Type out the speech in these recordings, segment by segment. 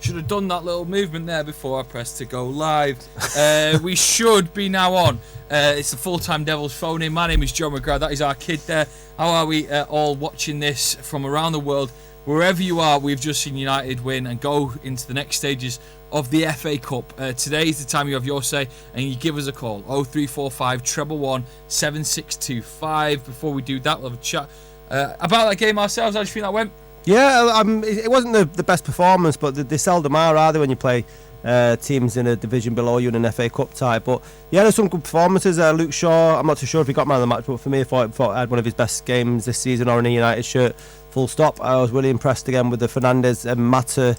Should have done that little movement there before I pressed to go live. We should be now on. It's the Full-Time Devils phone in. My name is Joe Mcgrath. That is our kid there. How are we all watching this from around the world? Wherever you are, we've just seen United win and go into the next stages of the FA Cup. Today is the time you have your say and you give us a call. 0345 111 7625. Before we do that, we'll have a chat about that game ourselves. How do you think that went? Yeah, it wasn't the best performance, but they seldom are they, when you play teams in a division below you in an FA Cup tie. But yeah, there's some good performances. Luke Shaw, I'm not too sure if he got man of the match, but for me, I thought he had one of his best games this season or in a United shirt. Full stop. I was really impressed again with the Fernandes and Mata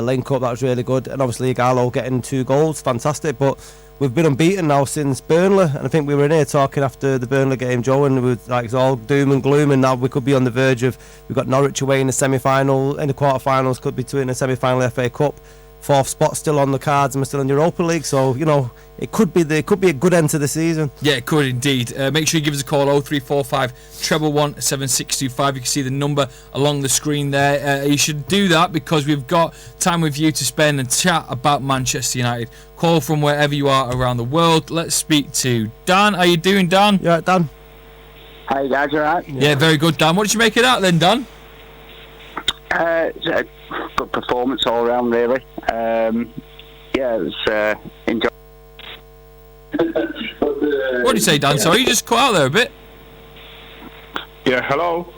link up. That was really good. And obviously Ighalo getting 2 goals, fantastic. But we've been unbeaten now since Burnley, and I think we were in here talking after the Burnley game, Joe, and we were like, it's all doom and gloom, and now we could be on the verge of, we've got Norwich away in the semi-final, in the quarter-finals, could be in the semi-final FA Cup. 4th spot still on the cards, and we're still in Europa League, so you know it could be a good end to the season. Yeah, it could indeed. Make sure you give us a call 0345 111 7625. You can see the number along the screen there. You should do that because we've got time with you to spend and chat about Manchester United. Call from wherever you are around the world. Let's speak to Dan. How you doing, Dan? Yeah, Dan. Hey guys, you alright? Yeah, very good, Dan. What did you make of that then, Dan? It's a good performance all around, really. Yeah, it was enjoyable. What did you say, Dan? Sorry, you just cut out there a bit. Yeah, hello.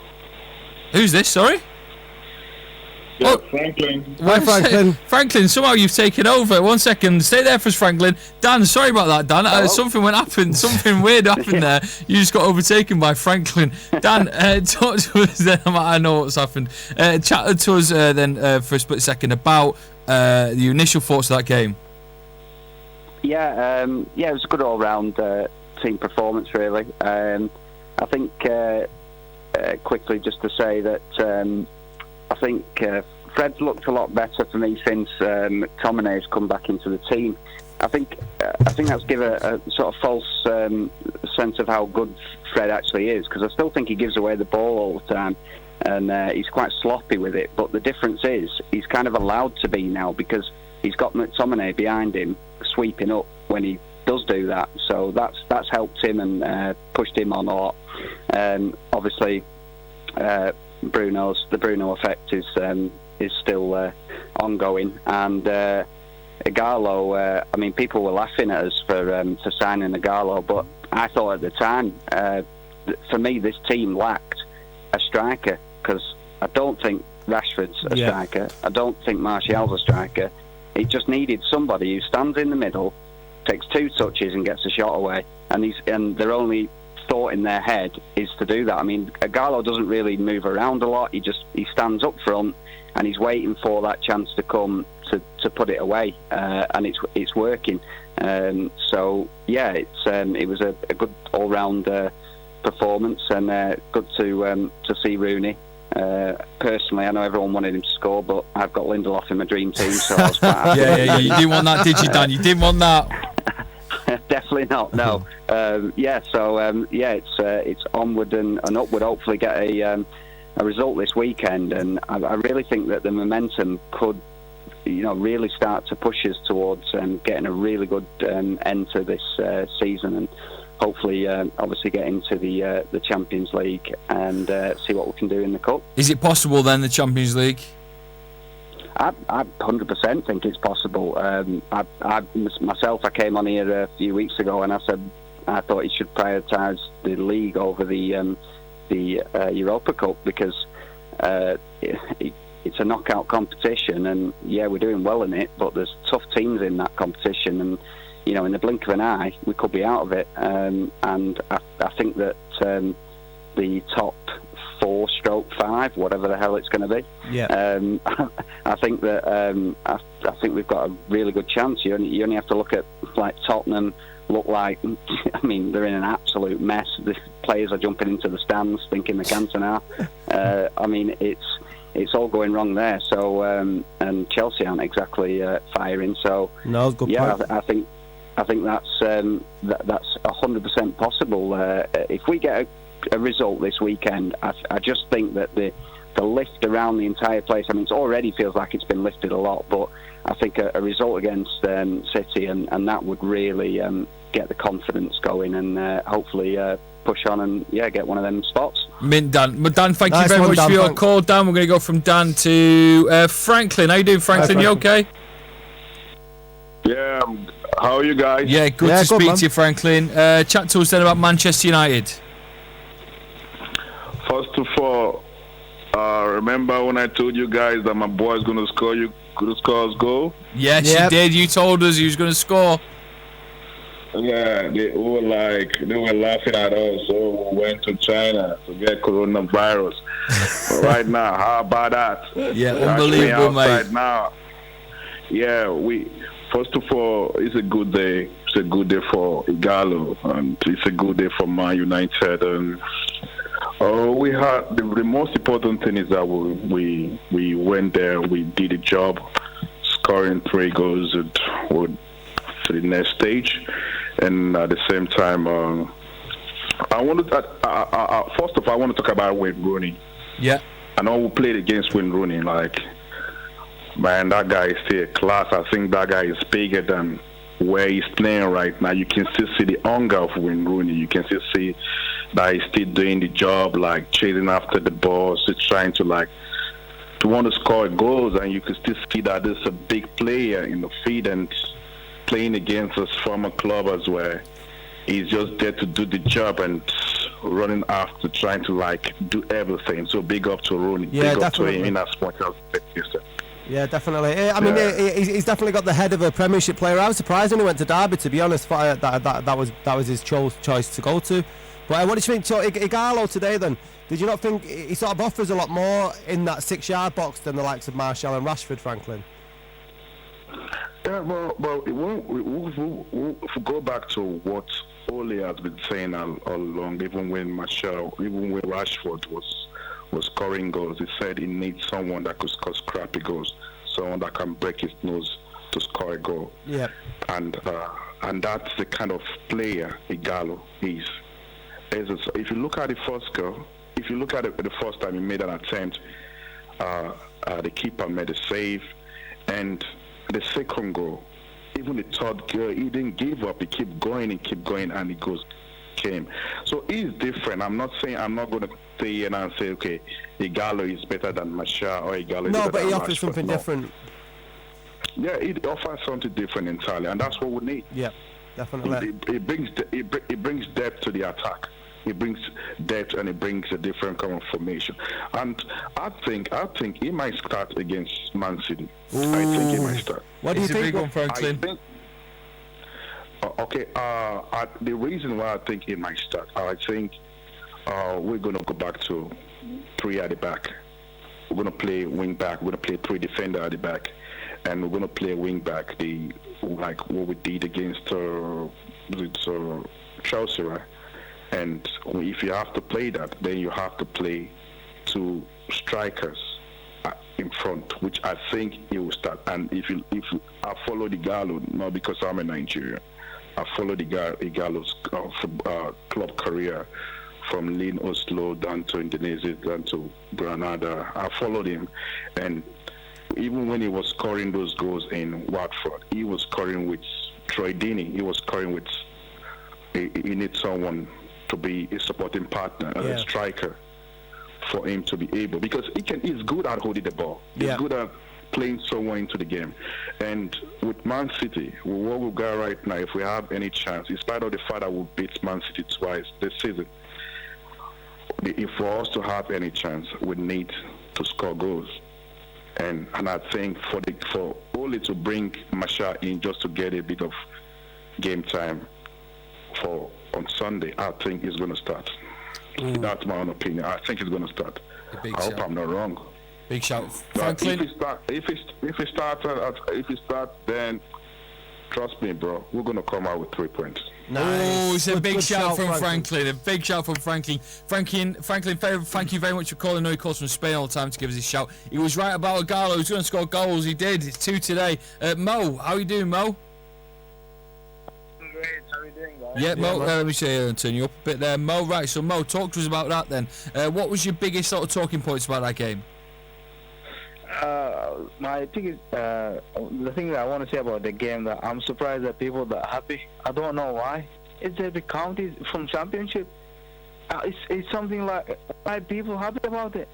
Who's this? Sorry. Yeah, Franklin. Hi, Franklin. Franklin, somehow you've taken over. 1 second. Stay there for us, Franklin. Dan, sorry about that, Dan. Something something weird happened there. You just got overtaken by Franklin. Dan, talk to us then. I know what's happened. Chat to us then for a split second about the initial thoughts of that game. Yeah, it was a good all-round team performance, really. I think quickly just to say that I think Fred's looked a lot better for me since McTominay's come back into the team. I think that's given a sort of false sense of how good Fred actually is, because I still think he gives away the ball all the time, and he's quite sloppy with it. But the difference is he's kind of allowed to be now, because he's got McTominay behind him sweeping up when he does do that. So that's helped him and pushed him on a lot. Obviously, the Bruno effect is still ongoing, and Ighalo. I mean, people were laughing at us for signing Ighalo, but I thought at the time, for me, this team lacked a striker, because I don't think Rashford's a striker. I don't think Martial's a striker. It just needed somebody who stands in the middle, takes 2 touches and gets a shot away, and their only thought in their head is to do that. I mean, Ighalo doesn't really move around a lot. He stands up front and he's waiting for that chance to come to put it away, and it's working. So yeah, it was a good all-round performance, and good to see Rooney. Personally, I know everyone wanted him to score, but I've got Lindelof in my dream team, so I was quite happy. Yeah, you didn't want that, did you, Dan? You didn't want that. Definitely not. No. It's onward and upward. Hopefully, get a result this weekend, and I really think that the momentum could, really start to push us towards getting a really good end to this season, and hopefully, obviously, get into the Champions League and see what we can do in the Cup. Is it possible then, the Champions League? I 100% think it's possible. I came on here a few weeks ago and I said I thought he should prioritise the league over the Europa Cup, because it's a knockout competition, and yeah, we're doing well in it, but there's tough teams in that competition, and in the blink of an eye we could be out of it. And I think that the top 4/5, whatever the hell it's going to be. Yeah. I think that I think we've got a really good chance. You only have to look at like Tottenham. Look like, I mean, they're in an absolute mess. The players are jumping into the stands thinking they can now. I mean, it's all going wrong there. So and Chelsea aren't exactly firing. So no, good point. I think that's 100% possible. If we get a result this weekend, I just think that the the lift around the entire place. I mean, it already feels like it's been lifted a lot, but I think a result against City and that would really get the confidence going and hopefully push on and get one of them spots. Mint, Dan. Dan, thank you Nice very one, much Dan, for your thanks. call, Dan. We're going to go from Dan to Franklin. How you doing, Franklin? Hi, You okay? Yeah, how are you guys? Yeah, good Yeah, to good, speak man. to you, Franklin. Chat to us then about Manchester United. First of all, remember when I told you guys that my boy's going to score us goal? Yes, Yep. you did. You told us he was going to score. Yeah, they were laughing at us. So we went to China to get coronavirus. But right now, how about that? Yeah, Actually unbelievable, outside mate. now. Yeah, first of all, it's a good day. It's a good day for Ighalo, and it's a good day for Man United. And we had the most important thing is that we went there, we did a job, scoring 3 goals and we're to the next stage. And at the same time, I wanted first of all, I want to talk about Wayne Rooney. Yeah. I know we played against Wayne Rooney. Like, man, that guy is still a class. I think that guy is bigger than where he's playing right now. You can still see the hunger of Wayne Rooney. You can still see that he's still doing the job, like chasing after the ball, still trying to want to score goals, and you can still see that there's a big player in the field and playing against his former club as well. He's just there to do the job and running after trying to do everything. So big up to Rooney. Yeah, big up to definitely. him in as much as yes, Yeah, definitely. I mean, he's definitely got the head of a Premiership player. I was surprised when he went to Derby, to be honest. That was his choice to go to. But what did you think? So Ighalo today, then, did you not think he sort of offers a lot more in that 6-yard box than the likes of Martial and Rashford, Franklin? Yeah, well, if we go back to what Ole has been saying all along, even when Rashford was scoring goals, he said he needs someone that could score scrappy goals, someone that can break his nose to score a goal. Yeah. And that's the kind of player Ighalo is. If you look at the first goal, if you look at it the first time he made an attempt, the keeper made a save, and the second goal, even the third goal, he didn't give up. He kept going, and it came. So he's different. I'm not going to stay here and say, okay, Ighalo is better than Masha or Ighalo is better than No, but he offers Rashford. something different. Yeah, it offers something different entirely, and that's what we need. Yeah, definitely. It brings depth to the attack. It brings depth and it brings a different kind of formation. And I think he might start against Man City. Ooh. I think he might start. What do you It's a think? big one, Franklin. The reason why I think he might start, I think we're going to go back to 3 at the back. We're going to play wing back. We're going to play 3 defender at the back, and we're going to play wing back. Like what we did against Chelsea, right? And if you have to play that, then you have to play 2 strikers in front, which I think he will start. And if I follow the Ighalo, not because I'm a Nigerian, I followed Ighalo's club career from Lean Oslo down to Indonesia, down to Granada. I followed him, and even when he was scoring those goals in Watford, he was scoring with Troy Deeney. He was scoring with. He needs someone to be a supporting partner, a striker, for him to be able, because he's good at holding the ball. He's good at playing someone into the game. And with Man City, with what we've got right now, if we have any chance, in spite of the fact that we beat Man City twice this season, if for us to have any chance, we need to score goals. And I think for Ole to bring Masha in just to get a bit of game time on Sunday, I think he's going to start. That's my own opinion. I think he's going to start. I hope I'm not wrong. Big shout, But Franklin. if he starts, then trust me, bro, we're going to come out with 3 points. Nice. Oh, it's a Good big shout from Franklin. Franklin. A big shout from Franklin. Franklin, thank you very much for calling. I know he calls from Spain all the time to give us his shout. He was right about Ighalo. He's going to score goals. He did. It's 2 today. Mo, how are you doing, Mo? Great. How are you doing, guys? Yeah, Mo, let me see, turn you up a bit there. Mo, right, so Mo, talk to us about that then. What was your biggest sort of talking points about that game? My biggest, the thing that I want to say about the game, that I'm surprised that people that are happy. I don't know why. It's every county from championship. It's something like, why people happy about it?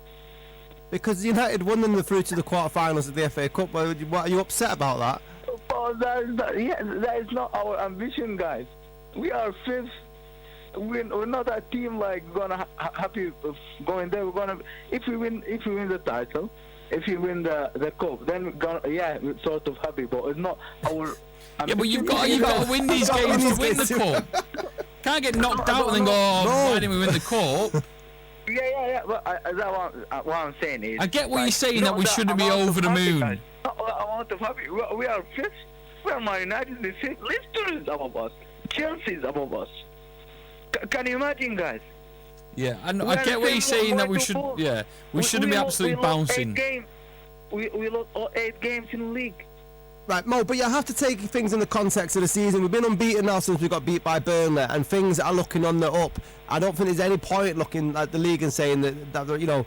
Because United won them through to the quarterfinals of the FA Cup. What, are you upset about that? Oh, that is not our ambition, guys. We are fifth. We're not a team like gonna happy going there. We're gonna if we win the title, if we win the cup, then we're sort of happy. But it's not our. Yeah, but you've got to win these games to win the cup. Can't get knocked out and then go, why didn't we win the cup? Yeah. But what I'm saying is, I get what you're saying, that we shouldn't be over the moon. Amount of happy. We are fifth. We are Man United is fifth. Leicester is above us. Chelsea is above us. Can you imagine, guys? Yeah, I get what you're saying, that we shouldn't be absolutely bouncing. We lost 8 games in the league. Right, Mo, but you have to take things in the context of the season. We've been unbeaten now since we got beat by Burnley, and things are looking on the up. I don't think there's any point looking at the league and saying that you know,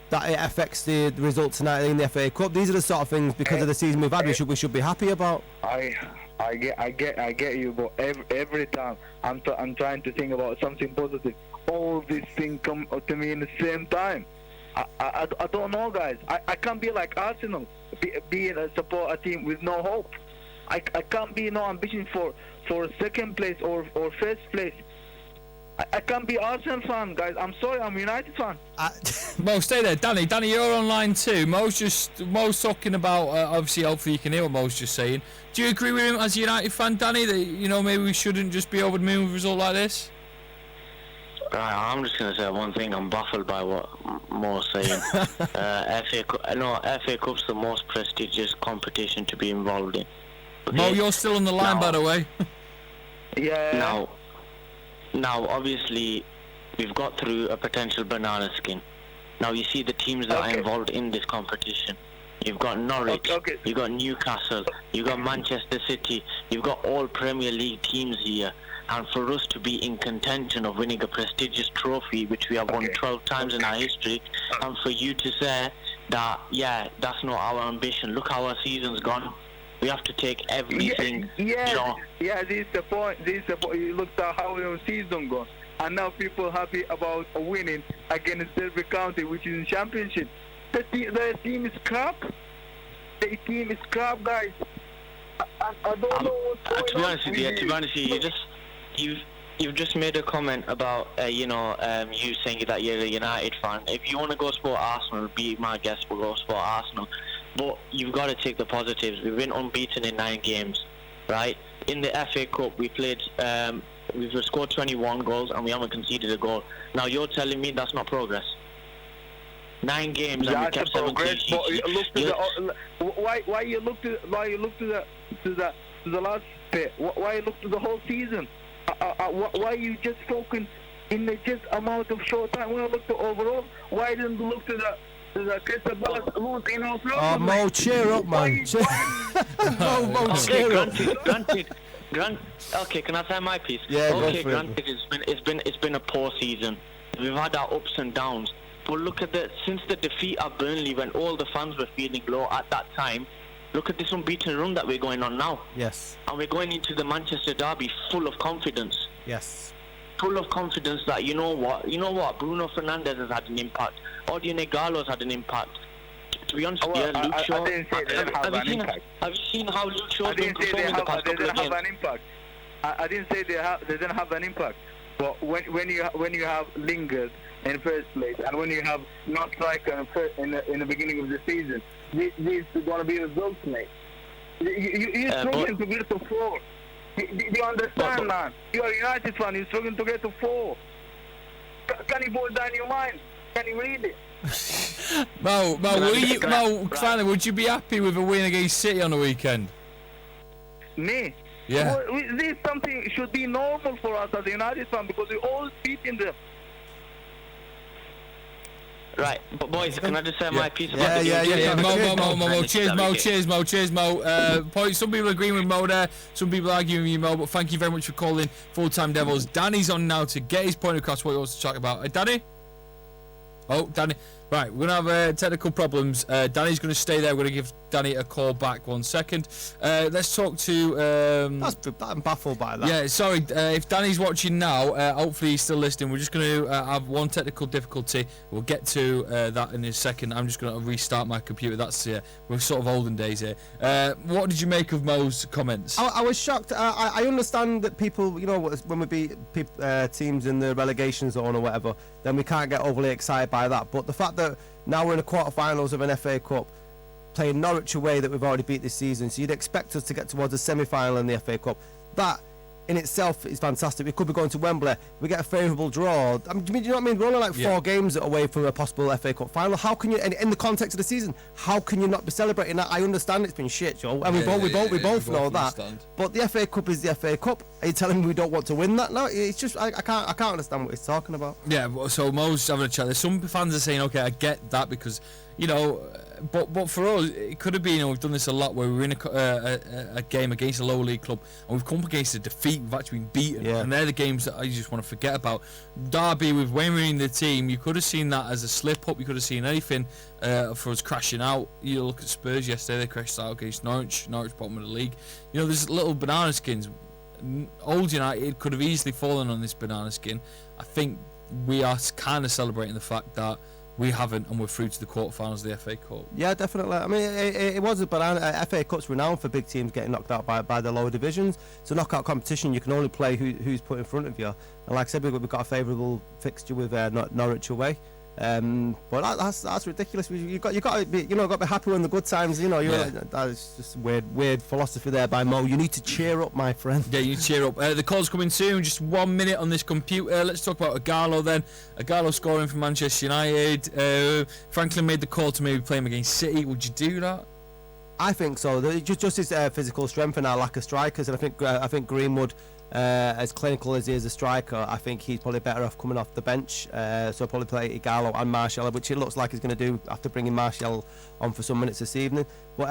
that it affects the result tonight in the FA Cup. These are the sort of things, because of the season we've had, we should be happy about. I get you, but every time I'm trying to think about something positive, all these things come to me in the same time. I don't know, guys. I can't be like Arsenal, being a support a team with no hope. I can't be no ambition for second place or first place. I can't be Arsenal fan, guys. I'm sorry, I'm United fan. Mo, stay there. Danny, you're online too. Mo's talking about, obviously, hopefully you can hear what Mo's just saying. Do you agree with him as a United fan, Danny, that, you know, maybe we shouldn't just be over the moon with a result like this? I'm just going to say one thing. I'm baffled by what Mo's saying. FA Cup's the most prestigious competition to be involved in. Okay? Mo, you're still on the line, by the way. Yeah. Now, obviously, we've got through a potential banana skin. Now, you see the teams that are involved in this competition. You've got Norwich, you've got Newcastle, you've got Manchester City, you've got all Premier League teams here. And for us to be in contention of winning a prestigious trophy, which we have won 12 times in our history, and for you to say that, that's not our ambition. Look how our season's gone. We have to take everything. Yeah, this is the point. You look at how our season gone, and now people happy about winning against Derby County, which is in championship. The team is crap. The team is crap, guys. I don't know what's going on. To be honest with you, you've just made a comment about you saying that you're a United fan. If you want to go support Arsenal, be my guest. We'll go support Arsenal. But you've got to take the positives. We've been unbeaten in 9 games, right? In the FA Cup, we've scored 21 goals and we haven't conceded a goal. Now you're telling me that's not progress? 9 games and we kept 7 clean sheets. Why you look to the last bit? Why you look to the whole season? Why you just focus in the just amount of short time? When you look to overall, why didn't you look to the Crystal Palace lose in our throat? Oh, Mo, cheer up, man. Mo, cheer up. Granted. Okay, can I say my piece? Yeah, okay, go for granted, it's been a poor season. We've had our ups and downs. But look at since the defeat at Burnley, when all the fans were feeling low at that time, look at this unbeaten run that we're going on now. Yes. And we're going into the Manchester derby full of confidence. Yes. Full of confidence that you know what, Bruno Fernandes has had an impact. Ighalo has had an impact. To be honest with you, Luke Shaw. Have you seen how Luke Shaw's been performing the past couple of games? I didn't say they didn't have an impact. But when you have Lingard in first place, and when you have not striker in the beginning of the season, this is going to be results, mate. You're struggling to get to 4. Do you understand, man? You're a United fan. You're struggling to get to 4. Can you boil down your mind? Can you read it? Mo, finally, would you be happy with a win against City on the weekend? Me? Yeah. Well, this something should be normal for us as a United fan, because we're always beating them. Right, but boys, can I just say my piece Yeah, about the game? yeah. Mo. Cheers, Mo. Point. Some people agreeing with Mo there. Some people arguing with you, Mo. But thank you very much for calling Full-Time Devils. Danny's on now to get his point across what he wants to talk about. Danny? Oh, Danny. Right, we're going to have technical problems. Danny's going to stay there. We're going to give Danny a call back 1 second. Let's talk to... I'm baffled by that. Yeah, sorry. If Danny's watching now, hopefully he's still listening. We're just going to have one technical difficulty. We'll get to that in a second. I'm just going to restart my computer. That's we're sort of olden days here. What did you make of Mo's comments? I was shocked. I understand that people, when we beat teams in the relegation zone or whatever, then we can't get overly excited by that. But the fact that now we're in the quarterfinals of an FA Cup, playing Norwich away that we've already beat this season, so you'd expect us to get towards a semi-final in the FA Cup. That in itself is fantastic. We could be going to Wembley. We get a favourable draw. I mean, do you know what I mean? We're only like 4 games away from a possible FA Cup final. How can you, in the context of the season, how can you not be celebrating that? I understand it's been shit, Joe, and we both know that. But the FA Cup is the FA Cup. Are you telling me we don't want to win that? No, it's just I can't understand what he's talking about. Yeah, so Mo's having a chat. There's some fans are saying, okay, I get that because but for us it could have been, we've done this a lot where we're in a game against a lower league club and we've come up against a defeat, we've actually been beaten, and they're the games that I just want to forget about. Derby with Wayne in the team, you could have seen that as a slip up, you could have seen anything for us crashing out. You look at Spurs yesterday, they crashed out against Norwich bottom of the league. There's little banana skins. Old United could have easily fallen on this banana skin. I think we are kind of celebrating the fact that we haven't, and we're through to the quarterfinals of the FA Cup. Yeah, definitely. I mean, it was a banana. FA Cup's renowned for big teams getting knocked out by the lower divisions. So knockout competition, you can only play who's put in front of you. And like I said, we've got a favourable fixture with Norwich away. But that's ridiculous. You got to be, got to be happy when the good times. That's just weird philosophy there by Mo. You need to cheer up, my friend. Yeah, you cheer up. The call's coming soon. Just 1 minute on this computer. Let's talk about Ighalo then. Ighalo scoring for Manchester United. Franklin made the call to maybe play him against City. Would you do that? I think so. Just his physical strength and our lack of strikers, and I think Greenwood. As clinical as he is a striker, I think he's probably better off coming off the bench. So probably play Ighalo and Martial, which it looks like he's going to do after bringing Martial on for some minutes this evening. But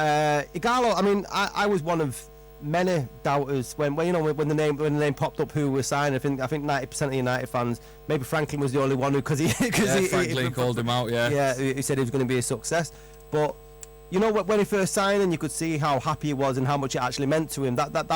Ighalo, I mean, I was one of many doubters when the name popped up who was signed. I think 90% of United fans, maybe Franklin was the only one Franklin called him out. Yeah, he said he was going to be a success, but. When he first signed, and you could see how happy he was and how much it actually meant to him. That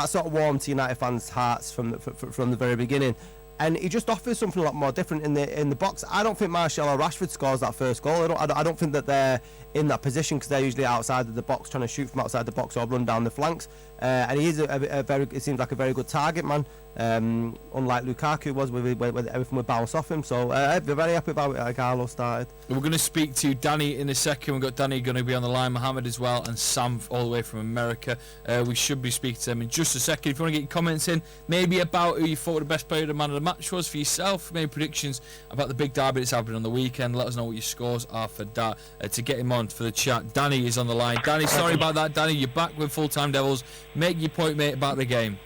sort of warmed to United fans' hearts from the very beginning. And he just offers something a lot more different in the box. I don't think Martial or Rashford scores that first goal. I don't think that they're in that position because they're usually outside of the box, trying to shoot from outside the box or run down the flanks. And he is it seems like a very good target man. Unlike Lukaku was with everything would bounce off him. So we're very happy about it. Ighalo started. We're going to speak to Danny in a second. We've got Danny going to be on the line, Mohammed as well, and Sam all the way from America. We should be speaking to them in just a second. If you want to get your comments in, maybe about who you thought the best player of the man of the match was for yourself, maybe predictions about the big derby that's happening on the weekend. Let us know what your scores are for that. To get him on for the chat, Danny is on the line. Danny, sorry about that. Danny, you're back with Full-Time Devils. Make your point, mate, about the game.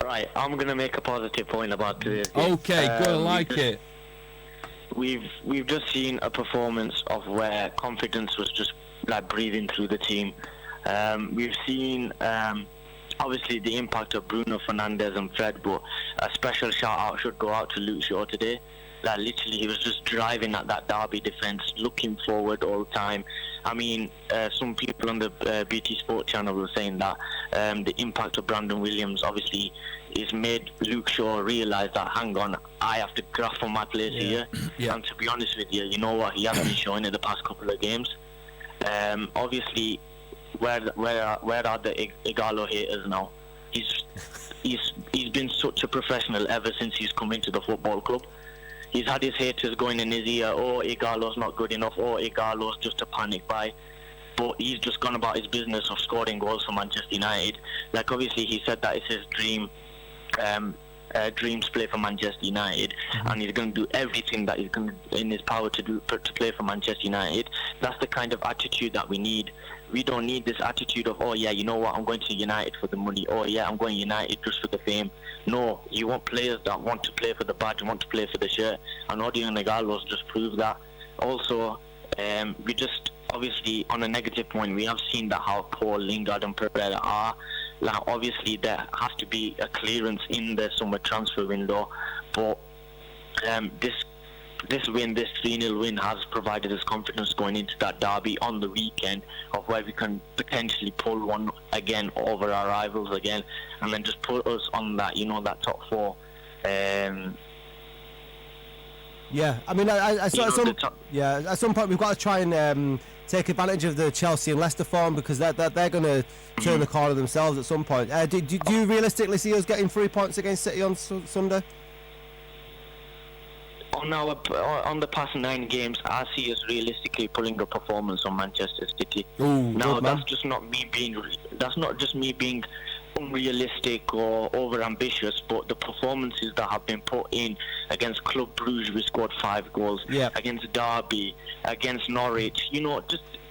Right, I'm going to make a positive point about today's game. Okay, good, I like it. We've just seen a performance of where confidence was just like breathing through the team. We've seen obviously the impact of Bruno Fernandes and Fred, but a special shout out should go out to Luke Shaw today. Like literally, he was just driving at that Derby defence, looking forward all the time. I mean, some people on the BT Sport channel were saying that the impact of Brandon Williams obviously is made Luke Shaw realise that, hang on, I have to graph for my place here. Yeah. And to be honest with you, you know what, he hasn't been showing it the past couple of games. Obviously, where are the Ighalo haters now? He's been such a professional ever since he's come into the football club. He's had his haters going in his ear, oh, Ighalo's not good enough, oh, Ighalo's just a panic buy. But he's just gone about his business of scoring goals for Manchester United. Like, obviously, he said that it's his dream dreams to play for Manchester United, and he's going to do everything that is in his power to play for Manchester United. That's the kind of attitude that we need. We don't need this attitude of, oh yeah, you know what, I'm going to United for the money. Oh yeah, I'm going United just for the fame. No, you want players that want to play for the badge, want to play for the shirt, and Odion and Ighalo's just proved that. Also, we just, obviously, on a negative point, we have seen that how poor Lingard and Pereira are. Like, obviously, there has to be a clearance in the summer transfer window, but this win, this 3-0 win, has provided us confidence going into that derby on the weekend, of where we can potentially pull one again over our rivals again, and then just put us on that, that top 4. Yeah, I mean, at some point we've got to try and take advantage of the Chelsea and Leicester form, because they're going to turn the corner themselves at some point. Do you realistically see us getting 3 points against City on Sunday? On the past 9 games, I see us realistically pulling a performance on Manchester City. Ooh, now that's just not me being. That's not just me being unrealistic or over ambitious, but the performances that have been put in against Club Brugge, we scored 5 goals. Yep. Against Derby, against Norwich,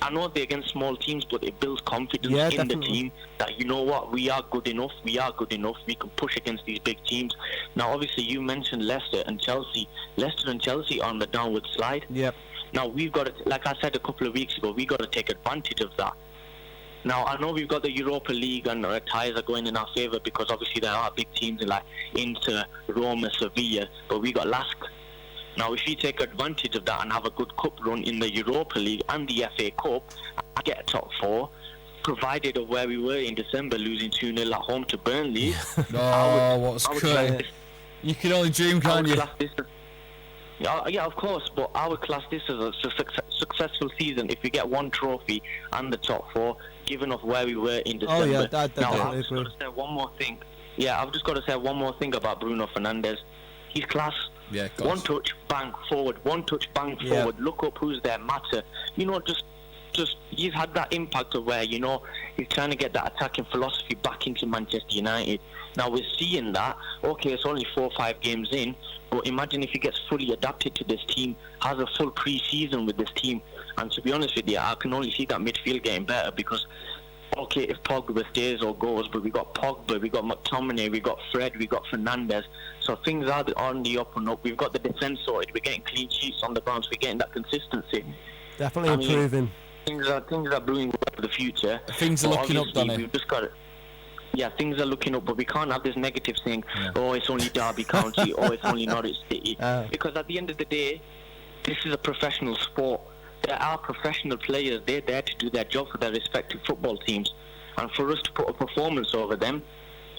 I know they're against small teams, but it builds confidence in definitely. the team that, you know what, we are good enough, we can push against these big teams. Now, obviously, you mentioned Leicester and Chelsea. Leicester and Chelsea are on the downward slide. Yep. Now, we've got to, like I said a couple of weeks ago, we've got to take advantage of that. Now, I know we've got the Europa League and our ties are going in our favour, because obviously there are big teams like Inter, Roma, Sevilla, but we got Lask. Now, if you take advantage of that and have a good cup run in the Europa League and the FA Cup, and get a top 4, provided of where we were in December, losing 2-0 at home to Burnley. What's good? You can only dream, can't you? Yeah, of course, but I would class this as a successful season if we get 1 trophy and the top 4, given off where we were in December. Oh yeah, now, I've just got to say one more thing. Yeah, I've just got to say one more thing about Bruno Fernandes. He's class. Yeah, of course. 1 touch, bang, forward. 1 touch, bang, forward. Look up who's there, matter. Just he's had that impact of where, he's trying to get that attacking philosophy back into Manchester United. Now we're seeing that. Okay, it's only 4 or 5 games in, but imagine if he gets fully adapted to this team, has a full pre-season with this team. And to be honest with you, I can only see that midfield getting better, because okay, if Pogba stays or goes, but we got Pogba, we got McTominay, we got Fred, we got Fernandes. So things are on the up and up. We've got the defence sorted. We're getting clean sheets on the ground. So we're getting that consistency. Definitely improving. Things are brewing well for the future. Things are looking up, Danny. We've just got it. Yeah, things are looking up, but we can't have this negative thing. Yeah. Oh, it's only Derby County. Oh, it's only Norwich City. Because at the end of the day, this is a professional sport. There are professional players. They're there to do their job for their respective football teams, and for us to put a performance over them,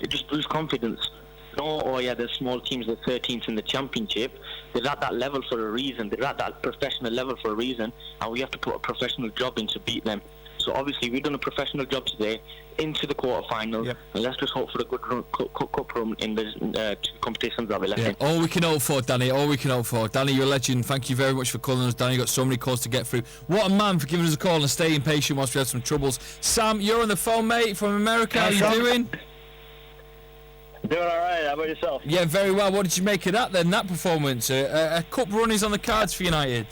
it just boosts confidence. No, oh yeah, there's small teams, they're 13th in the championship. They're at that level for a reason. They're at that professional level for a reason, and we have to put a professional job in to beat them. So obviously we've done a professional job today into the quarterfinals, and let's just hope for a good cup run in the 2 competitions that we're left in. All we can hope for, Danny. All we can hope for. Danny, you're a legend. Thank you very much for calling us. Danny, you've got so many calls to get through. What a man for giving us a call and staying patient whilst we had some troubles. Sam, you're on the phone, mate, from America. How you doing? Doing alright, how about yourself? Yeah, very well. What did you make of that then, that performance? A cup run is on the cards for United.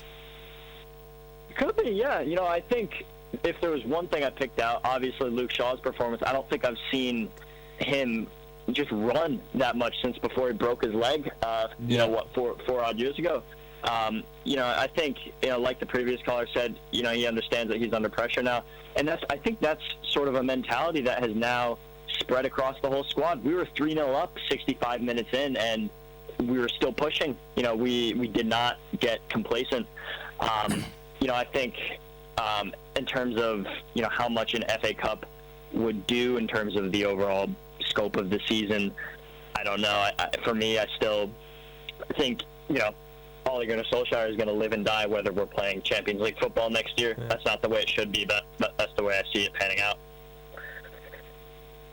Could be, yeah. I think if there was one thing I picked out, obviously Luke Shaw's performance. I don't think I've seen him just run that much since before he broke his leg, 4 odd years ago. I think, like the previous caller said, he understands that he's under pressure now. And I think that's sort of a mentality that has now spread across the whole squad. We were 3-0 up 65 minutes in, and we were still pushing. We did not get complacent. I think in terms of how much an FA Cup would do in terms of the overall scope of the season, I don't know. For me, I still think Ole Gunnar Solskjaer is going to live and die whether we're playing Champions League football next year. That's not the way it should be, but that's the way I see it panning out.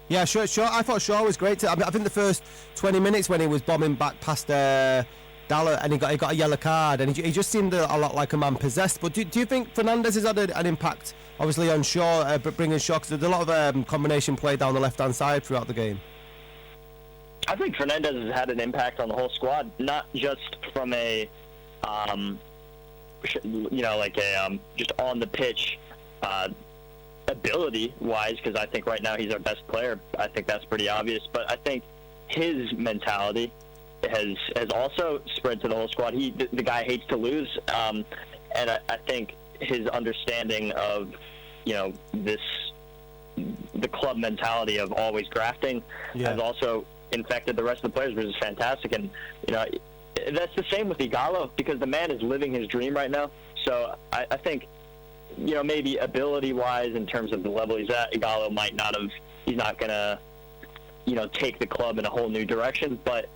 Yeah, sure. I thought Shaw was great. I think the first 20 minutes when he was bombing back past Dalla and he got a yellow card, and he just seemed a lot like a man possessed. But do you think Fernandes has had an impact, obviously, on Shaw, bringing Shaw? Because there's a lot of combination play down the left-hand side throughout the game. I think Fernandez has had an impact on the whole squad, not just from a, just on the pitch ability-wise, because I think right now he's our best player. I think that's pretty obvious. But I think his mentality has also spread to the whole squad. The guy hates to lose, and I think his understanding of, the club mentality of always grafting has also infected the rest of the players, which is fantastic. And that's the same with Ighalo, because the man is living his dream right now. So I think, maybe ability-wise, in terms of the level he's at, Ighalo he's not gonna, take the club in a whole new direction. But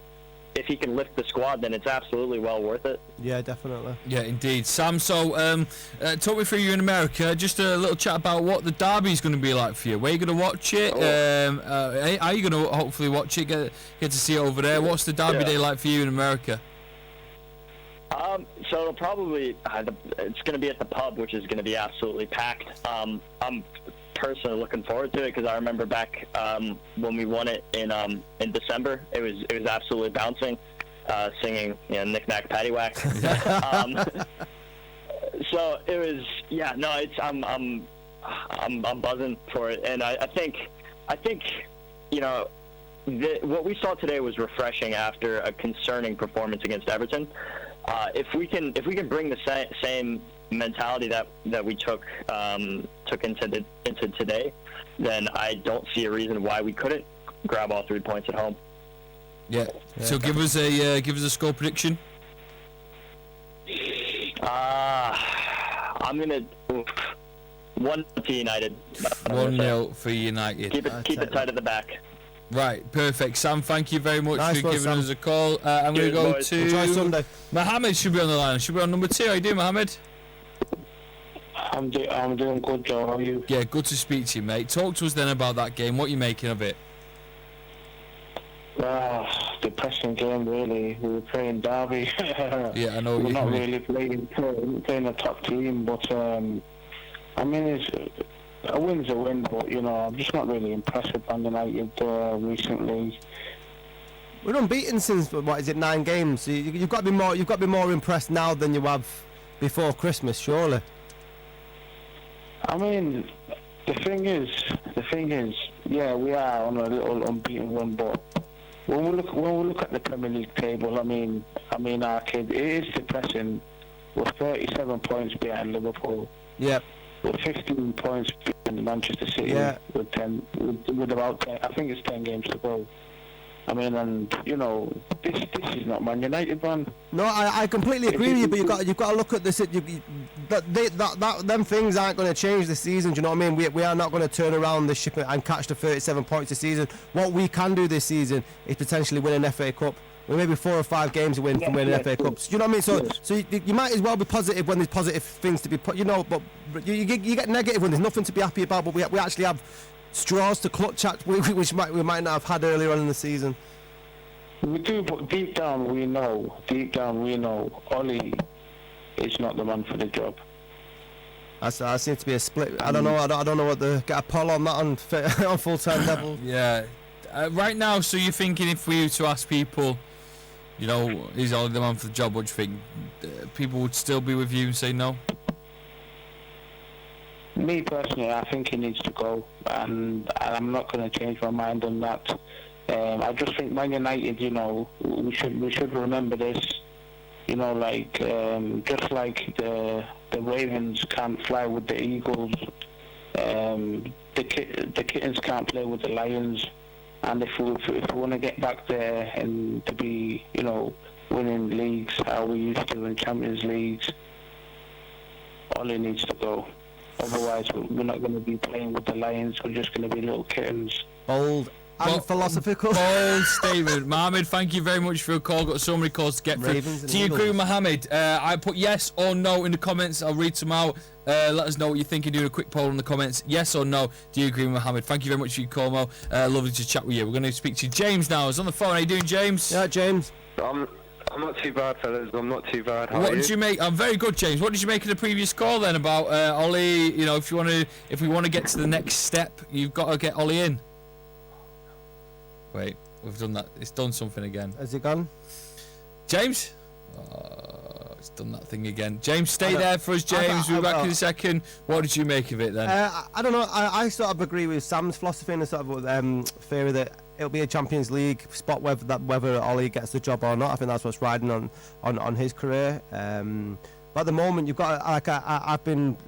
if he can lift the squad, then it's absolutely well worth it. Yeah, definitely. Yeah, indeed. Sam, so talk me through you in America. Just a little chat about what the derby's going to be like for you. Where are you going to watch it? Are you going to hopefully watch it, get to see it over there? What's the derby day like for you in America? So it'll probably it's going to be at the pub, which is going to be absolutely packed. I'm personally looking forward to it, because I remember back when we won it in December, it was absolutely bouncing, singing Knick Knack Paddywhack. So it was I'm buzzing for it, and I think what we saw today was refreshing after a concerning performance against Everton. If we can bring the same mentality that we took into today, then I don't see a reason why we couldn't grab all 3 points at home. Yeah. So give us a score prediction. I'm gonna 1-0 to United. 1-0 for United. Keep it tight at the back. Right, perfect. Sam, thank you very much for giving us a call. I'm going to go to Enjoy Sunday. Mohammed. Should be on the line. Should be on number 2. How you doing, Mohammed? I'm doing good, Joe. How are you? Yeah, good to speak to you, mate. Talk to us then about that game. What are you making of it? Depressing game, really. We were playing Derby. Yeah, I know. We're not really playing a top team, but a win's a win, but I'm just not really impressed with Man United recently. We're unbeaten since 9 games. So you've got to be more impressed now than you have before Christmas, surely. The thing is, yeah, we are on a little unbeaten run, but when we look at the Premier League table, Arcade, it is depressing. We're 37 points behind Liverpool. Yeah. We're 15 points behind Manchester City. Yeah. With about 10, I think it's 10 games to go. This is not Man United, man. No, I completely agree with you, but you've got to look at this. Them things aren't going to change this season. Do you know what I mean? We are not going to turn around the ship and catch the 37 points this season. What we can do this season is potentially win an FA Cup. Or maybe 4 or 5 games to win from winning FA Cups. Do you know what I mean? So you might as well be positive when there's positive things to be put. But you get negative when there's nothing to be happy about. But we actually have straws to clutch at, which we might not have had earlier on in the season. We do, but deep down we know Ole is not the man for the job. I seem to be a split. I don't know. I don't know what the get a poll on that on Full Time Devils. Yeah, right now. So you're thinking if we were to ask people, is Ole the man for the job? What do you think? People would still be with you and say no? Me personally, I think he needs to go, and I'm not going to change my mind on that. I just think Man United, we should remember this. Just like the Ravens can't fly with the Eagles, the Kittens can't play with the Lions, and if we want to get back there and to be, winning leagues how we used to in Champions Leagues, Ole needs to go. Otherwise, we're not going to be playing with the Lions. We're just going to be little kittens. Bold and philosophical. Bold statement. Mohammed, thank you very much for your call. Got so many calls to get through. Do you agree with Mohammed? I put yes or no in the comments. I'll read some out. Let us know what you think and do a quick poll in the comments. Yes or no? Do you agree with Mohammed? Thank you very much for your call, Mo. Lovely to chat with you. We're going to speak to James now. He's on the phone. How you doing, James? Yeah, James. I'm not too bad, fellas. I'm not too bad. How what are did you make? I'm very good, James. What did you make of the previous call then about Ole? If we want to get to the next step, you've got to get Ole in. Wait. We've done that. It's done something again. Has it gone? James? It's done that thing again. James, stay there for us, James. We'll be back in a second. What did you make of it then? I don't know. I sort of agree with Sam's philosophy and the sort of theory that it'll be a Champions League spot whether Ole gets the job or not. I think that's what's riding on his career. But at the moment, you've got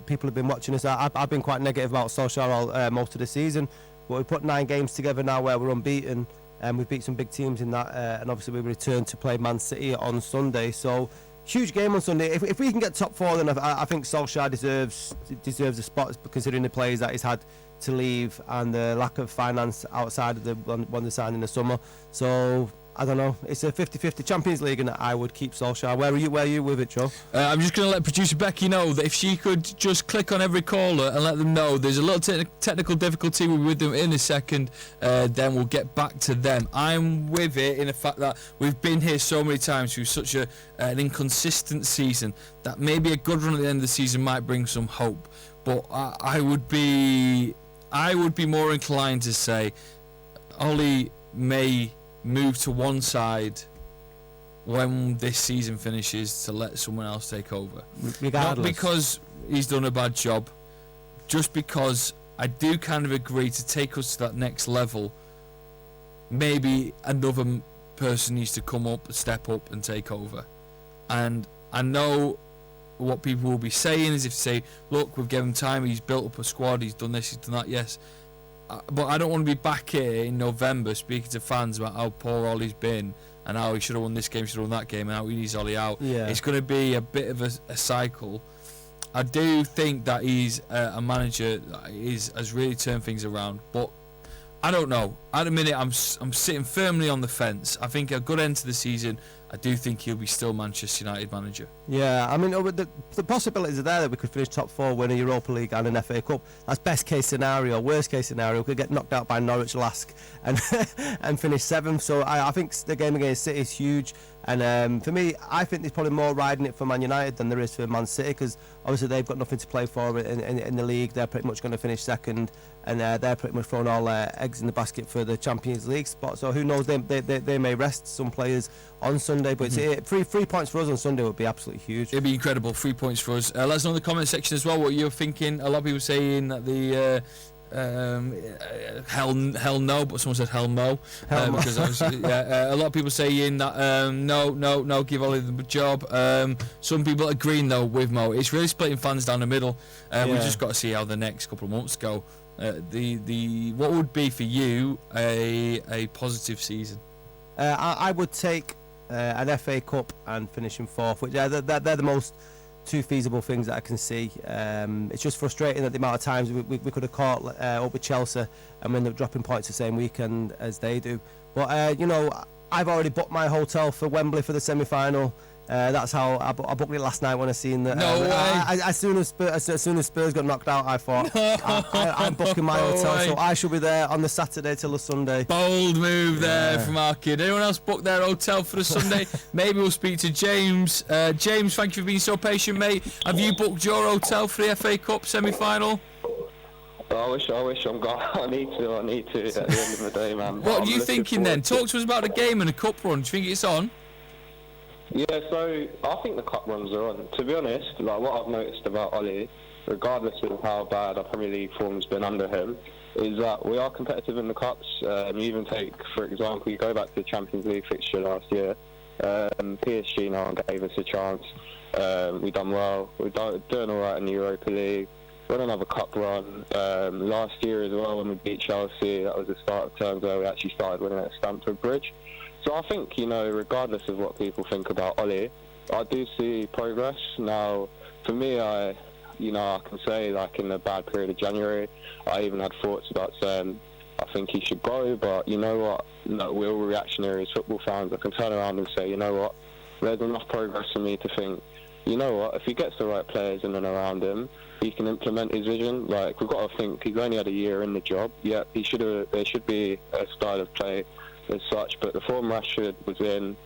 people have been watching us. I've been quite negative about Solskjaer most of the season. But we put 9 games together now where we're unbeaten, and we've beat some big teams in that. And obviously, we return to play Man City on Sunday. So huge game on Sunday. If we can get top 4, then I think Solskjaer deserves a spot, considering the players that he's had to leave and the lack of finance outside of the one they signed in the summer. So I don't know. It's a 50-50 Champions League, and I would keep Solskjaer. Where are you with it, Joe? I'm just going to let producer Becky know that if she could just click on every caller and let them know there's a little technical difficulty with them in a second, then we'll get back to them. I'm with it in the fact that we've been here so many times through such an inconsistent season that maybe a good run at the end of the season might bring some hope. But I would be more inclined to say Ole may move to one side when this season finishes to let someone else take over. Regardless. Not because he's done a bad job, just because I do kind of agree to take us to that next level. Maybe another person needs to come up, step up and take over. And I know what people will be saying is if they say, look, we've given him time, he's built up a squad, he's done this, he's done that, yes. But I don't want to be back here in November speaking to fans about how poor Ole's been and how he should have won this game, should have won that game, and how he needs Ole out. Yeah. It's going to be a bit of a cycle. I do think that he's a manager that has really turned things around, but I don't know. At the minute, I'm sitting firmly on the fence. I think a good end to the season. I do think he'll be still Manchester United manager. Yeah, I mean, the possibilities are there that we could finish top 4, win a Europa League and an FA Cup. That's best case scenario. Worst case scenario, we could get knocked out by Norwich last and and finish 7th. So I think the game against City is huge. And for me, I think there's probably more riding it for Man United than there is for Man City, because obviously they've got nothing to play for in the league. They're pretty much going to finish 2nd, and they're pretty much throwing all their eggs in the basket for the Champions League spot. So who knows? They may rest some players on Sunday, but it's 3 points for us on Sunday would be absolutely huge. It'd be incredible. 3 points for us. Let us know in the comment section as well what you're thinking. A lot of people saying that the hell no, but someone said hell no, because obviously, a lot of people saying that no, give Ole the job. Some people agreeing though with Mo. It's really splitting fans down the middle. We've just got to see how the next couple of months go. What would be for you a positive season? I would take an FA Cup and finishing 4th, which they're the most 2 feasible things that I can see. It's just frustrating that the amount of times we could have caught up with Chelsea and we end up dropping points the same weekend as they do. But I've already booked my hotel for Wembley for the semi-final. That's how I booked it last night when I seen that. No way. As soon as Spurs got knocked out, I thought I'm booking my hotel, so I shall be there on the Saturday till the Sunday. Bold move there from our kid. Anyone else booked their hotel for the Sunday? Maybe we'll speak to James. James, thank you for being so patient, mate. Have you booked your hotel for the FA Cup semi-final? I wish I'm gone. I need to at the end of the day, man. What are you thinking then? Talk to us about the game and the cup run. Do you think it's on? Yeah, so I think the cup runs are on. To be honest, like what I've noticed about Ole, regardless of how bad our Premier League form's been under him, is that we are competitive in the cups. You even take, for example, you go back to the Champions League fixture last year. PSG now gave us a chance. We've done well. We're doing all right in the Europa League. We're on another cup run. Last year as well, when we beat Chelsea, that was the start of terms where we actually started winning at Stamford Bridge. So I think, regardless of what people think about Ole, I do see progress. Now, for me, I can say, like, in the bad period of January, I even had thoughts about saying I think he should go, but you know what? No, we're all reactionary as football fans. I can turn around and say, you know what? There's enough progress for me to think, you know what? If he gets the right players in and around him, he can implement his vision. Like, we've got to think he's only had a year in the job. Yeah, there should be a style of play as such, but the form Rashford was in,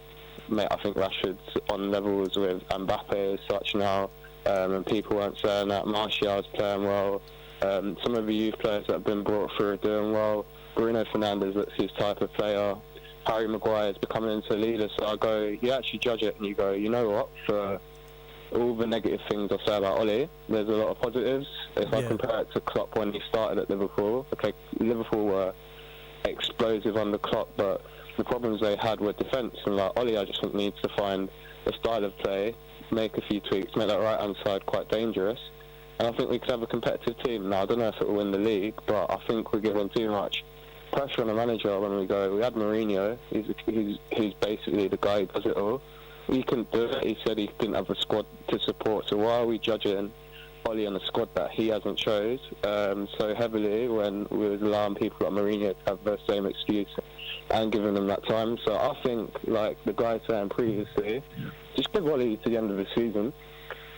mate, I think Rashford's on levels with Mbappe as such now, and people weren't saying that. Martial's playing well. Some of the youth players that have been brought through are doing well. Bruno Fernandes looks his type of player. Harry Maguire is becoming into a leader. So I go, you actually judge it and you go, you know what, for all the negative things I say about Ole, there's a lot of positives. If I compare it to Klopp when he started at Liverpool, okay, Liverpool were explosive under Klopp, but the problems they had were defence, and like Ole, I just think needs to find a style of play, make a few tweaks, make that right hand side quite dangerous, and I think we could have a competitive team. Now I don't know if it will win the league, but I think we're giving too much pressure on the manager when we go. We had Mourinho, he's basically the guy who does it all. He couldn't do it. He said he didn't have a squad to support, so why are we judging Ole on a squad that he hasn't chose so heavily when we was allowing people like Mourinho to have the same excuse and giving them that time? So I think, like the guy saying previously, just give Ole to the end of the season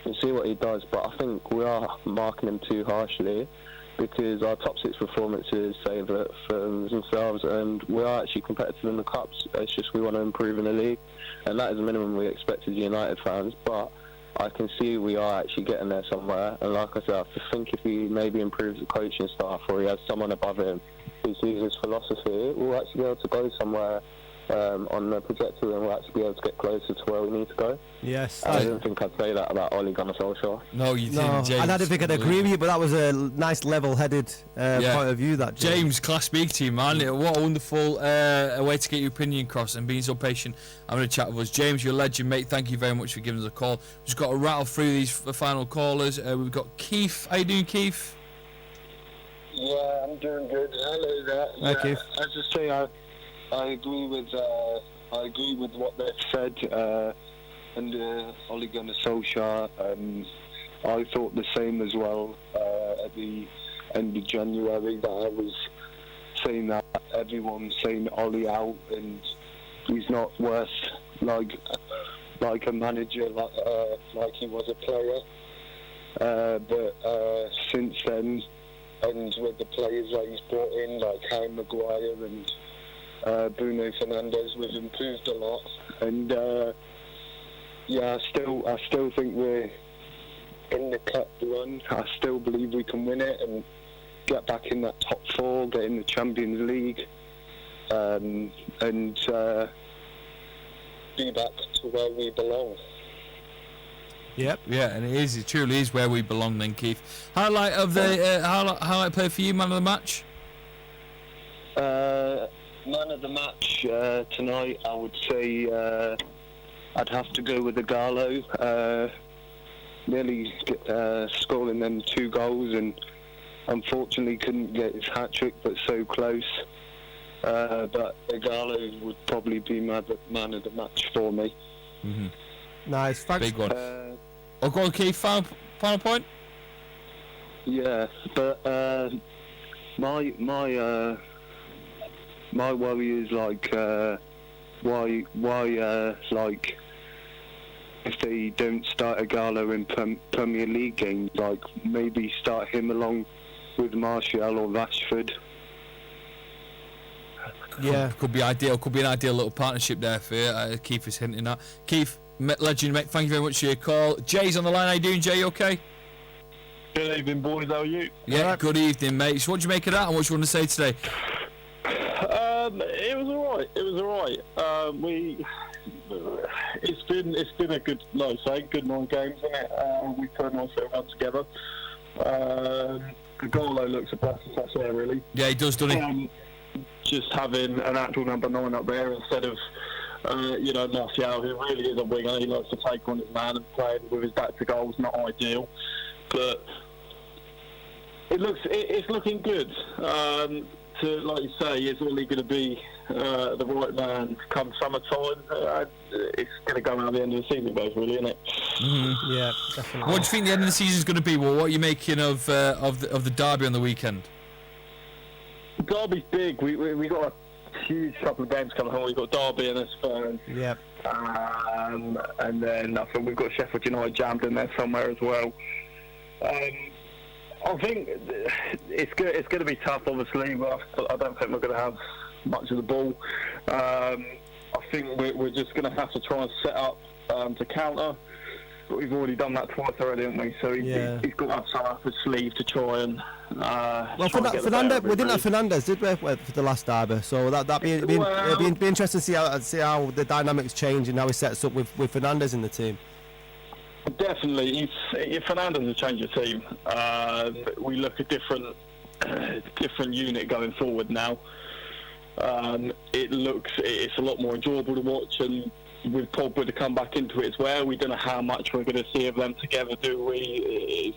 and see what he does. But I think we are marking him too harshly, because our top 6 performances say that for themselves, and we are actually competitive in the cups. It's just we want to improve in the league, and that is the minimum we expect as United fans. But I can see we are actually getting there somewhere, and like I said, I think if he maybe improves the coaching staff, or he has someone above him who sees his philosophy, we'll actually be able to go somewhere on the trajectory, and we'll actually be able to get closer to where we need to go. Yes. I didn't think I'd say that about Ole Gunnar Solskjaer. No, you didn't, James. And I don't think I'd agree with you, but that was a nice level-headed point of view, that James, Class Speak team, man. What a wonderful way to get your opinion across and being so patient. I'm going to chat with us. James, you're a legend, mate. Thank you very much for giving us a call. We've just got to rattle through these final callers. We've got Keith. How you doing, Keith? Yeah, I'm doing good. Hello there. Hi, Keith. I just say I agree with what they've said. And Ole Gunnar Solskjaer, I thought the same as well at the end of January, that I was saying that everyone's saying Ole out and he's not worth like a manager like he was a player. But since then, and with the players that he's brought in, like Harry Maguire and Bruno Fernandes, we've improved a lot. And I still think we're in the cup run. I still believe we can win it and get back in that top 4, get in the Champions League, and be back to where we belong. Yep. Yeah, and it truly is where we belong then, Keith. Highlight of the highlight play for you, man of the match? Man of the match tonight, I would say I'd have to go with Ighalo. Nearly scoring them 2 goals, and unfortunately couldn't get his hat-trick, but so close. But Ighalo would probably be man of the match for me. Mm-hmm. Nice, thanks. Big one. Go on, Keith, final point? Yeah, but my worry is like why like if they don't start Ighalo in Premier League games, like maybe start him along with Martial or Rashford. Yeah, could be ideal. Could be an ideal little partnership there for you. Keith is hinting at. Keith, legend, mate. Thank you very much for your call. Jay's on the line. How you doing, Jay? You okay? Good evening, boys. How are you? Yeah, good evening, mate. So what do you make of that, and what do you want to say today? It was alright. It's been a good, like I say, good 9 games, isn't it? We turned ourselves out together. Ighalo looks a blessed success there, really. Yeah, he does, doesn't he? Just having an actual number 9 up there instead of Martial, who really is a winger. He likes to take on his man and play with his back to goal. Is not ideal, but it's looking good. Like you say, is Ole going to be the right man come summertime? It's going to go out the end of the season, both really, isn't it? Mm-hmm. Yeah, definitely. What do you think the end of the season is going to be? Well, what are you making of the derby on the weekend? Derby's big. We got a huge couple of games coming home. We've got Derby and Spurs. Yeah. And then I think we've got Sheffield United jammed in there somewhere as well. I think it's going to be tough, obviously, but I don't think we're going to have much of the ball. I think we're just going to have to try and set up to counter. we've already done that twice already, haven't we? So he's got to have some up his sleeve to try and. Well, Fernandez, we didn't have Fernandez, did we, for the last derby? So that'd be interesting to see how the dynamics change and how he sets up with Fernandez in the team. Definitely, Fernandez has changed the team. We look at different unit going forward now. It's a lot more enjoyable to watch, and with Pogba to come back into it as well, we don't know how much we're going to see of them together, do we?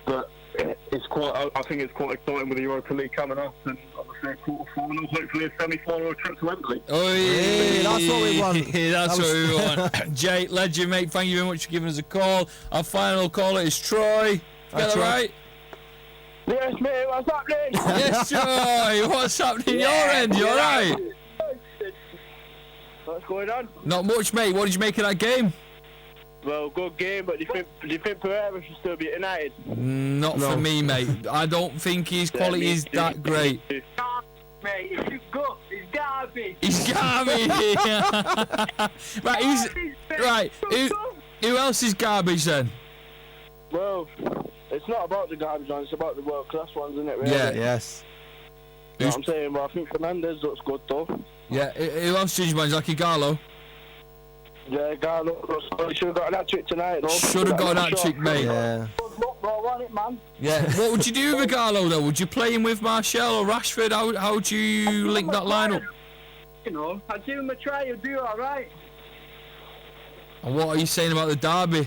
But it's quite. I think it's quite exciting with the Europa League coming up, and obviously a quarter-final, hopefully a semi-final, a trip to Wembley. Oh yeah, that's what we want. That's what we want. Jay, legend, mate. Thank you very much for giving us a call. Our final caller is Troy. Got that right? Yes, mate. What's happening? Yes, Troy. What's happening your end? You all right? What's going on? Not much, mate. What did you make of that game? Well, good game, but do you think Pereira should still be at United? Not for me, mate. I don't think his quality is that great. Mate, it's good. It's Derby. He's garbage. Right, who else is garbage then? Well, it's not about the garbage ones, it's about the world class ones, isn't it? Really? Yeah. Yes. You know what I'm saying? Well, I think Fernandez looks good though. Yeah. Who else did you mind? Like Ighalo? Yeah, Ighalo. He should have got an hat-trick tonight, though. Should have got an hat-trick, mate. Yeah. Yeah. What would you do with Ighalo though? Would you play him with Martial or Rashford? How would you link that lineup? You know, I'd give him a try. He'll do all right. And what are you saying about the derby?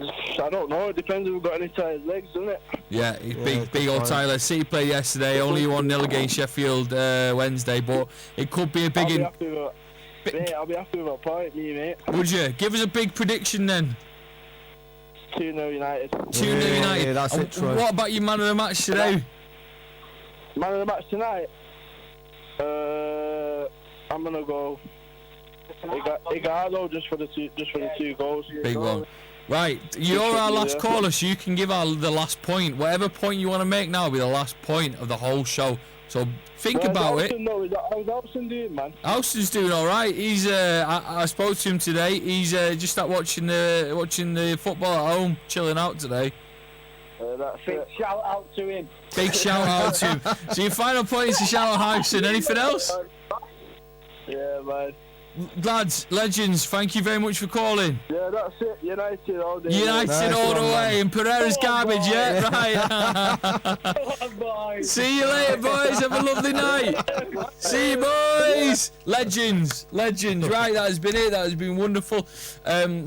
I don't know. It depends if we've got any tired legs, doesn't it? Yeah, big old Tyler. City played yesterday. Only 1-0 against Sheffield Wednesday, but it could be a big. I'll be happy with a point, mate. Would you? Give us a big prediction then. 2-0 United. 2-0 United. Yeah, that's it, Troy. What about your man of the match today? Man of the match tonight? I'm gonna go Ighalo just for the two goals. Big one. Right, you're our last caller, so you can give the last point. Whatever point you want to make now will be the last point of the whole show. So think about it. How's Alston doing, man? Alston's doing all right. He's I spoke to him today. He's just out watching the football at home, chilling out today. Big shout out to him. Big shout out to him. So your final point is to shout out Hudson. Anything else? Yeah, man. Lads, legends, thank you very much for calling. Yeah, that's it. United all day. United all the way. And Pereira's garbage, yeah? Right. See you later, boys. Have a lovely night. See you, boys. Legends. Right, that has been it. That has been wonderful.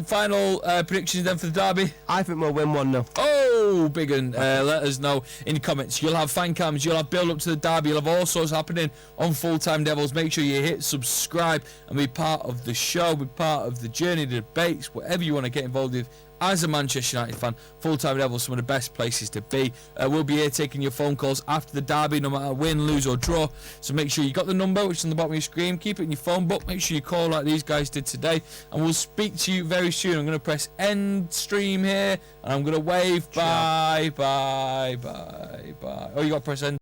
Final predictions then for the derby. I think we'll win 1-0. Oh, big one. Let us know in the comments. You'll have fan cams. You'll have build up to the derby. You'll have all sorts happening on Full Time Devils. Make sure you hit subscribe and be part of the show, be part of the journey, the debates, whatever you want to get involved with. As a Manchester United fan, Full Time Devils, some of the best places to be. We'll be here taking your phone calls after the derby, no matter win, lose or draw. So make sure you got the number, which is on the bottom of your screen. Keep it in your phone book. Make sure you call like these guys did today, and we'll speak to you very soon. I'm going to press end stream here, and I'm going to wave. Bye. Oh, you got to press end.